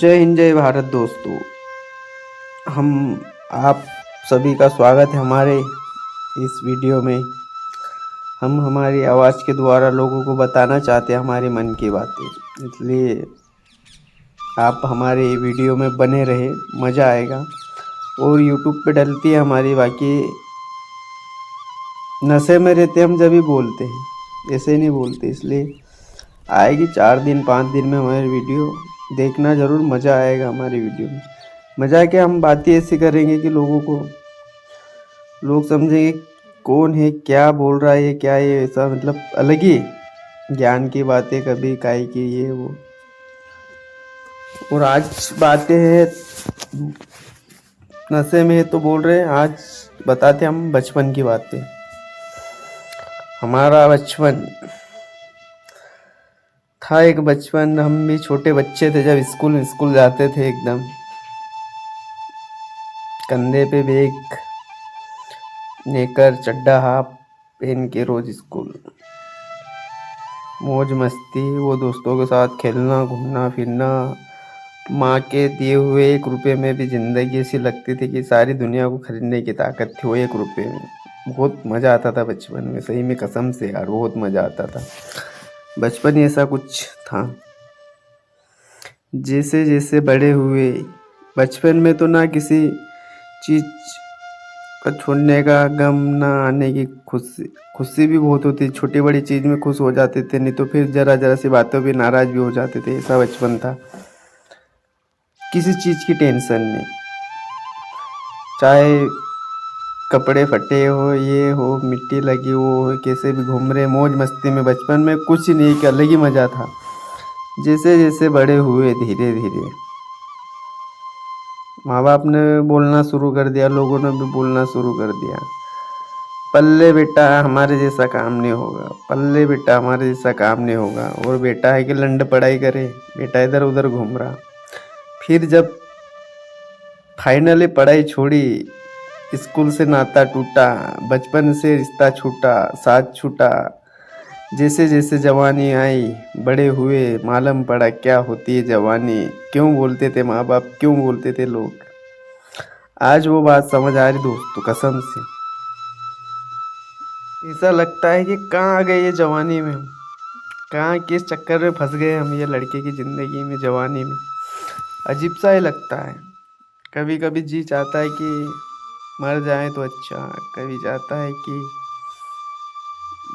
जय हिंद जय भारत दोस्तों। हम आप सभी का स्वागत है हमारे इस वीडियो में। हम हमारी आवाज़ के द्वारा लोगों को बताना चाहते हैं हमारे मन की बातें, इसलिए आप हमारे वीडियो में बने रहे, मज़ा आएगा। और यूट्यूब पे डलती है हमारी, बाकी नशे में रहते हम जब भी बोलते हैं, ऐसे नहीं बोलते। इसलिए आएगी 4 दिन 5 दिन में हमारी वीडियो, देखना ज़रूर, मज़ा आएगा हमारी वीडियो में। मज़ा क्या, हम बातें ऐसी करेंगे कि लोग समझेंगे कौन है, क्या बोल रहा है, क्या है, ऐसा मतलब अलग ही ज्ञान की बातें, कभी काय की ये वो। और आज बातें हैं नशे में है तो बोल रहे हैं, आज बताते हम बचपन की बातें। हमारा बचपन था, एक बचपन, हम भी छोटे बच्चे थे जब स्कूल जाते थे, एकदम कंधे पे बैग लेकर, चड्डा हाफ पहन के रोज स्कूल, मौज मस्ती, वो दोस्तों के साथ खेलना, घूमना फिरना। माँ के दिए हुए 1 रुपये में भी ज़िंदगी ऐसी लगती थी कि सारी दुनिया को खरीदने की ताकत थी वो 1 रुपये में। बहुत मज़ा आता था बचपन में, सही में कसम से यार, बहुत मज़ा आता था। बचपन ही ऐसा कुछ था। जैसे जैसे बड़े हुए, बचपन में तो ना किसी चीज़ का छोड़ने का गम, ना आने की खुशी। खुशी भी बहुत होती, छोटी बड़ी चीज़ में खुश हो जाते थे, नहीं तो फिर ज़रा ज़रा सी बातों पे नाराज़ भी हो जाते थे। ऐसा बचपन था, किसी चीज़ की टेंशन नहीं, चाहे कपड़े फटे हो, ये हो, मिट्टी लगी हो, कैसे भी घूम रहे, मौज मस्ती में। बचपन में कुछ नहीं, एक अलग ही मज़ा था। जैसे जैसे बड़े हुए, धीरे धीरे माँ बाप ने बोलना शुरू कर दिया, लोगों ने भी बोलना शुरू कर दिया, पल्ले बेटा हमारे जैसा काम नहीं होगा, पल्ले बेटा हमारे जैसा काम नहीं होगा। और बेटा है कि लंड पढ़ाई करे, बेटा इधर उधर घूम रहा। फिर जब फाइनली पढ़ाई छोड़ी, स्कूल से नाता टूटा, बचपन से रिश्ता छूटा, साथ छूटा। जैसे जैसे जवानी आई, बड़े हुए, मालूम पड़ा क्या होती है जवानी, क्यों बोलते थे माँ बाप, क्यों बोलते थे लोग। आज वो बात समझ आ रही दोस्तों, कसम से। ऐसा लगता है कि कहाँ आ गए ये जवानी में हम, कहाँ किस चक्कर में फंस गए हम ये लड़के की ज़िंदगी में, जवानी में। अजीब सा ही लगता है। कभी कभी जी चाहता है कि मर जाए तो अच्छा, कभी चाहता है कि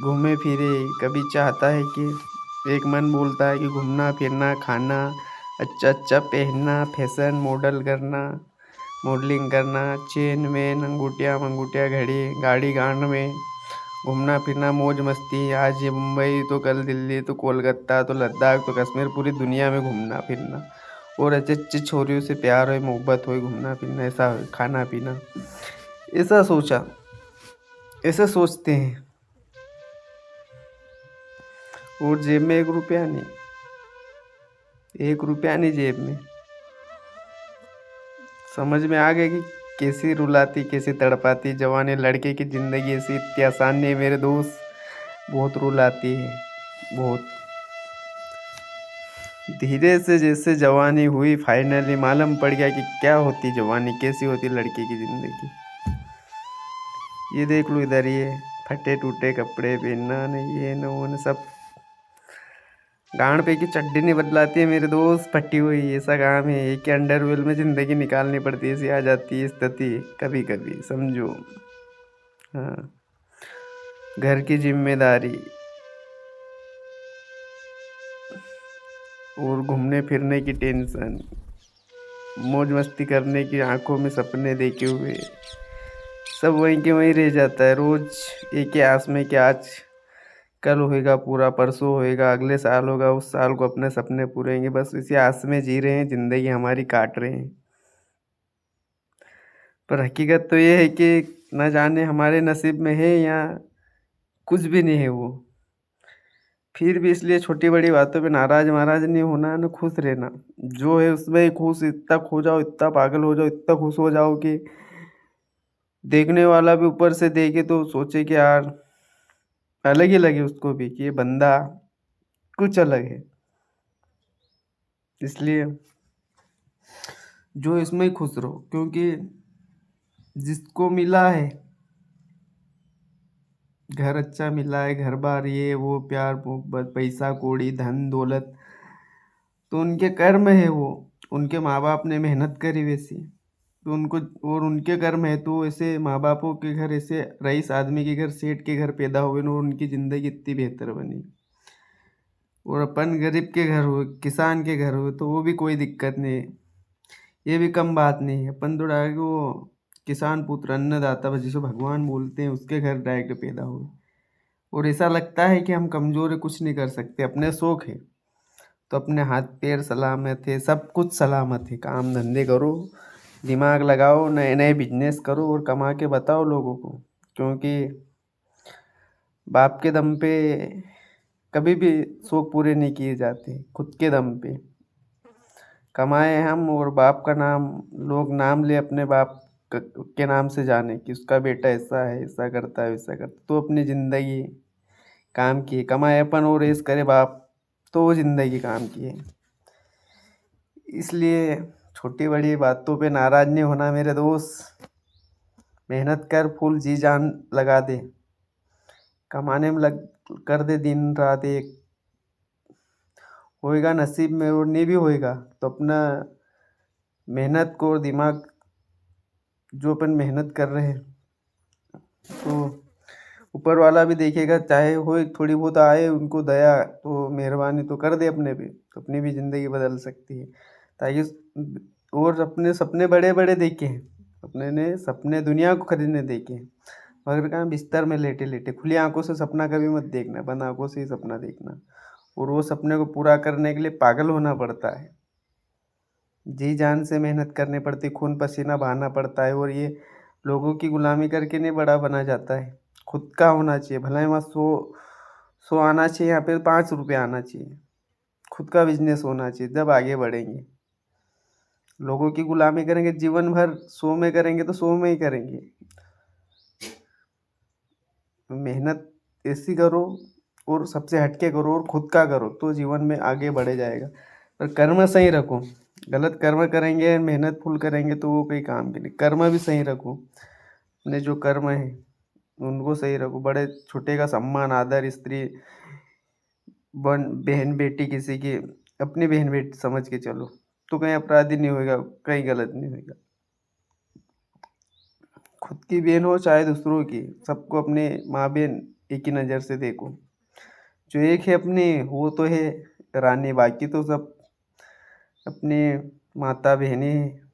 घूमे फिरे, कभी चाहता है कि, एक मन बोलता है कि घूमना फिरना, खाना, अच्छा अच्छा पहनना, फैशन मॉडल करना, मॉडलिंग करना, चेन में अंगूठिया मंगूठिया, घड़ी गाड़ी गाड़ में घूमना फिरना, मौज मस्ती। आज ये मुंबई तो कल दिल्ली तो कोलकाता तो लद्दाख तो कश्मीर, पूरी दुनिया में घूमना फिरना। और अच्छे अच्छे छोरियों से प्यार हो, मोहब्बत हो, घूमना फिरना, ऐसा खाना पीना। ऐसा सोचा, ऐसा सोचते हैं। और जेब में 1 रुपया नहीं, 1 रुपया नहीं जेब में। समझ में आ गया कि कैसी रुलाती, कैसी तड़पाती जवानी। लड़के की ज़िंदगी ऐसी इतनी आसान नहीं है मेरे दोस्त, बहुत रुलाती है, बहुत। धीरे से जैसे जवानी हुई, फाइनली मालूम पड़ गया कि क्या होती जवानी, कैसी होती लड़के की ज़िंदगी। ये देख लो इधर, ये फटे टूटे कपड़े पहनना, नहीं ये न वो न, सब गांड पे की चड्डी नहीं बदलाती है मेरे दोस्त, फटी हुई, ऐसा काम है। एक अंडरवेल में ज़िंदगी निकालनी पड़ती है, ऐसी आ जाती है स्थिति कभी कभी, समझो। हाँ, घर की जिम्मेदारी और घूमने फिरने की टेंशन, मौज मस्ती करने की आंखों में सपने देखे हुए, सब वहीं के वहीं रह जाता है। रोज एक ही आस में कि आज कल होएगा पूरा, परसों होएगा, अगले साल होगा, उस साल को अपने सपने पूरे होंगे, बस इसी आस में जी रहे हैं, ज़िंदगी हमारी काट रहे हैं। पर हकीकत तो ये है कि न जाने हमारे नसीब में है या कुछ भी नहीं है वो। फिर भी इसलिए छोटी बड़ी बातों पे नाराज महाराज नहीं होना, न खुश रहना। जो है उसमें ही खुश, इतना खो जाओ, इतना पागल हो जाओ, इतना खुश हो जाओ कि देखने वाला भी ऊपर से देखे तो सोचे कि यार, अलग ही लगे उसको भी कि ये बंदा कुछ अलग है। इसलिए जो इसमें ही खुश रहो, क्योंकि जिसको मिला है घर, अच्छा मिला है, घर बार, ये वो, प्यार मोहब्बत, पैसा कौड़ी, धन दौलत, तो उनके कर्म है वो। उनके माँ बाप ने मेहनत करी वैसी, तो उनको, और उनके कर्म है, तो ऐसे माँ बापों के घर, ऐसे रईस आदमी के घर, सेठ के घर पैदा हुए न, और उनकी ज़िंदगी इतनी बेहतर बनी। और अपन गरीब के घर हुए, किसान के घर हुए, तो वो भी कोई दिक्कत नहीं है, ये भी कम बात नहीं है। अपन तो डायरेक्ट वो किसान पुत्र अन्नदाता जिसे भगवान बोलते हैं, उसके घर डायरेक्ट पैदा हुए, और ऐसा लगता है कि हम कमज़ोर है, कुछ नहीं कर सकते, अपने शौक है, तो अपने हाथ पैर सलामत है, सब कुछ सलामत है, काम धंधे करो, दिमाग लगाओ, नए नए बिजनेस करो, और कमा के बताओ लोगों को, क्योंकि बाप के दम पे कभी भी शौक पूरे नहीं किए जाते, खुद के दम पे कमाए हम, और बाप का नाम, लोग नाम ले अपने बाप के नाम से, जाने कि उसका बेटा ऐसा है, ऐसा करता है, वैसा करता, तो अपनी ज़िंदगी काम किए, कमाए अपन और ऐश करे बाप, तो वो ज़िंदगी काम की है। इसलिए छोटी बड़ी बातों पे नाराज़ नहीं होना मेरे दोस्त, मेहनत कर, फुल जी जान लगा दे, कमाने में लग कर दे दिन रात एक, होएगा नसीब में, और नहीं भी होएगा तो अपना मेहनत को और दिमाग, जो अपन मेहनत कर रहे हैं, तो ऊपर वाला भी देखेगा, चाहे हो थोड़ी बहुत आए उनको दया, तो मेहरबानी तो कर दे अपने पे, तो अपनी भी ज़िंदगी बदल सकती है, ताकि और अपने सपने बड़े बड़े देखे हैं, अपने ने सपने दुनिया को खरीदने देखे हैं, मगर कहाँ बिस्तर में लेटे लेटे, खुली आंखों से सपना कभी मत देखना, बंद आंखों से ही सपना देखना, और वो सपने को पूरा करने के लिए पागल होना पड़ता है, जी जान से मेहनत करनी पड़ती, खून पसीना बहाना पड़ता है, और ये लोगों की गुलामी करके नहीं बड़ा बना जाता है, खुद का होना चाहिए, भला ही वहाँ 100 आना चाहिए, यहाँ पे 5 रुपये आना चाहिए, खुद का बिजनेस होना चाहिए, जब आगे बढ़ेंगे। लोगों की गुलामी करेंगे जीवन भर, 100 में करेंगे तो 100 में ही करेंगे। मेहनत ऐसी करो, और सबसे हटके करो, और खुद का करो, तो जीवन में आगे बढ़े जाएगा। पर कर्म सही रखो, गलत कर्म करेंगे, मेहनत फुल करेंगे, तो वो कोई काम की नहीं। कर्म भी सही रखो, अपने जो कर्म है उनको सही रखो, बड़े छोटे का सम्मान आदर, स्त्री बहन बेटी किसी की, अपनी बहन बेटी समझ के चलो, तो कहीं अपराधी नहीं होएगा, कहीं गलत नहीं होएगा। खुद की बहन हो चाहे दूसरों की, सबको अपने माँ बहन एक ही नज़र से देखो, जो एक है अपनी, वो तो है रानी, बाकी तो सब अपने माता बहनें हैं,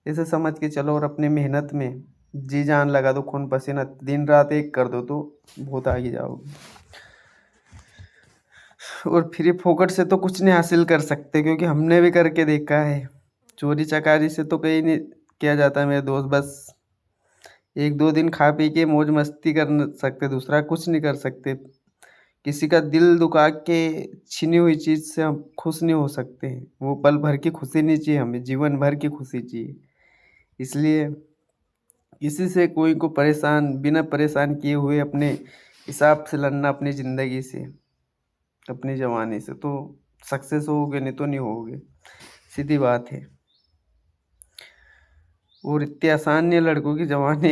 ऐसे समझ के चलो, और अपनी मेहनत में जी जान लगा दो, खून पसीना दिन रात एक कर दो, तो बहुत आगे जाओगे। और फ्री फोकट से तो कुछ नहीं हासिल कर सकते, क्योंकि हमने भी करके देखा है, चोरी चकारी से तो कहीं नहीं किया जाता मेरे दोस्त, बस 1-2 दिन खा पी के मौज मस्ती कर सकते, दूसरा कुछ नहीं कर सकते। किसी का दिल दुखा के छीनी हुई चीज़ से हम खुश नहीं हो सकते हैं, वो पल भर की खुशी नहीं चाहिए हमें, जीवन भर की खुशी चाहिए। इसलिए किसी से कोई को परेशान, बिना परेशान किए हुए अपने हिसाब से लड़ना अपनी ज़िंदगी से, अपनी जवानी से, तो सक्सेस होगे, नहीं तो नहीं होगे, सीधी बात है। और इतनी आसान नहीं है लड़कों की जवानी,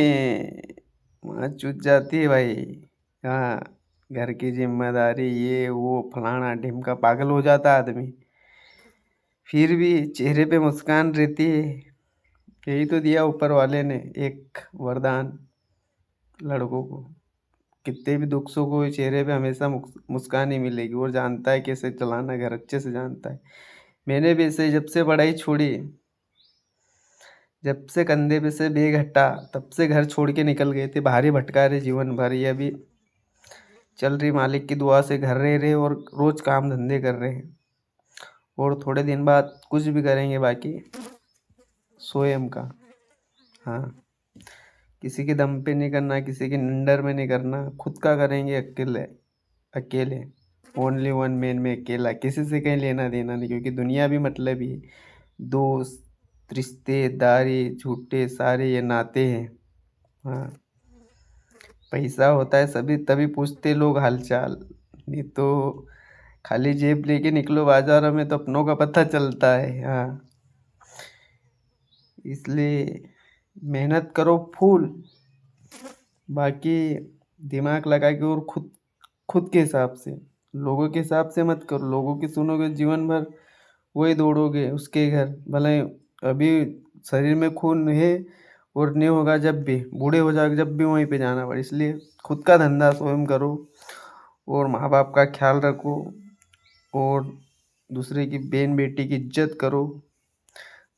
वहाँ चूत जाती है भाई। हाँ, घर की जिम्मेदारी, ये वो फलाना ढिमका, पागल हो जाता है आदमी, फिर भी चेहरे पे मुस्कान रहती है। यही तो दिया ऊपर वाले ने एक वरदान लड़कों को, कितने भी दुख सुख हो, चेहरे पे हमेशा मुस्कान ही मिलेगी, और जानता है कैसे चलाना घर, अच्छे से जानता है। मैंने भी ऐसे जब से पढ़ाई छोड़ी, जब से कंधे पे से बैग हटा, तब से घर छोड़ के निकल गए थे, भारी भटका रहे जीवन भर, ये अभी चल रही मालिक की दुआ से, घर रह रहे और रोज काम धंधे कर रहे हैं, और थोड़े दिन बाद कुछ भी करेंगे, बाकी स्वयं का। हाँ, किसी के दम पे नहीं करना, किसी के निंदर में नहीं करना, खुद का करेंगे अकेले, अकेले, ओनली वन मैन में अकेला, किसी से कहीं लेना देना नहीं, क्योंकि दुनिया भी मतलब ही दोस्त रिश्तेदारी झूठे सारे ये नाते हैं। हाँ, पैसा होता है सभी तभी पूछते लोग हालचाल, नहीं तो खाली जेब लेके निकलो बाजारों में तो अपनों का पता चलता है। हाँ, इसलिए मेहनत करो फुल, बाकी दिमाग लगा के और खुद खुद के हिसाब से, लोगों के हिसाब से मत करो। लोगों की सुनोगे जीवन भर वही दौड़ोगे उसके घर, भले अभी शरीर में खून है और नहीं होगा, जब भी बूढ़े हो जाओगे जब भी वहीं पे जाना पड़े। इसलिए खुद का धंधा स्वयं करो और माँ बाप का ख्याल रखो और दूसरे की बहन बेटी की इज्जत करो।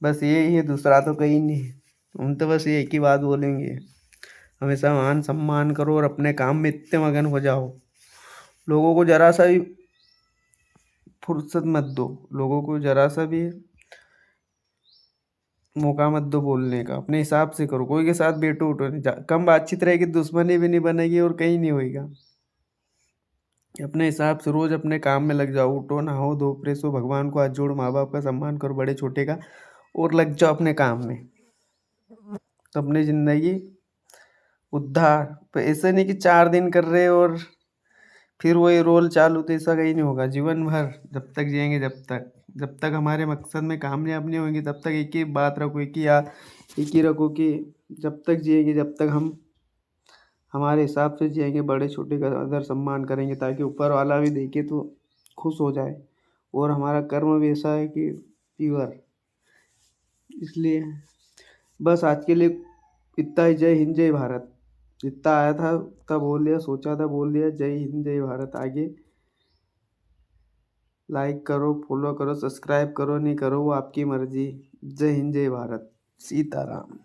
बस यही है, दूसरा तो कहीं नहीं है। हम तो बस ये एक ही बात बोलेंगे, हमेशा मान सम्मान करो और अपने काम में इतने मगन हो जाओ, लोगों को जरा सा भी फुर्सत मत दो, लोगों को जरा सा भी मौका मत दो बोलने का। अपने हिसाब से करो, कोई के साथ बैठो उठो नहीं, कम बातचीत रहेगी, दुश्मनी भी नहीं बनेगी और कहीं नहीं होएगा। अपने हिसाब से रोज अपने काम में लग जाओ, उठो नहाओ धो फ्रेश हो, भगवान को हाथ जोड़ो, माँ बाप का सम्मान करो, बड़े छोटे का, और लग जाओ अपने काम में। तो अपनी जिंदगी उद्धार। पर ऐसा नहीं कि 4 दिन कर रहे और फिर वही रोल चालू, तो ऐसा कहीं नहीं होगा। जीवन भर जब तक जिएंगे, जब तक हमारे मकसद में कामयाब नहीं होंगे, तब तक एक ही बात रखो, एक ही रखो कि जब तक जिएंगे, जब तक हम हमारे हिसाब से जिएंगे, बड़े छोटे का आदर सम्मान करेंगे, ताकि ऊपर वाला भी देखे तो खुश हो जाए। और हमारा कर्म भी ऐसा है कि प्योर। इसलिए बस आज के लिए इतना ही। जय हिंद जय भारत। जितना आया था तब बोल दिया, सोचा था बोल दिया। जय हिंद जय भारत। आगे लाइक करो, फॉलो करो, सब्सक्राइब करो नहीं करो वो आपकी मर्जी। जय हिंद जय भारत। सीताराम।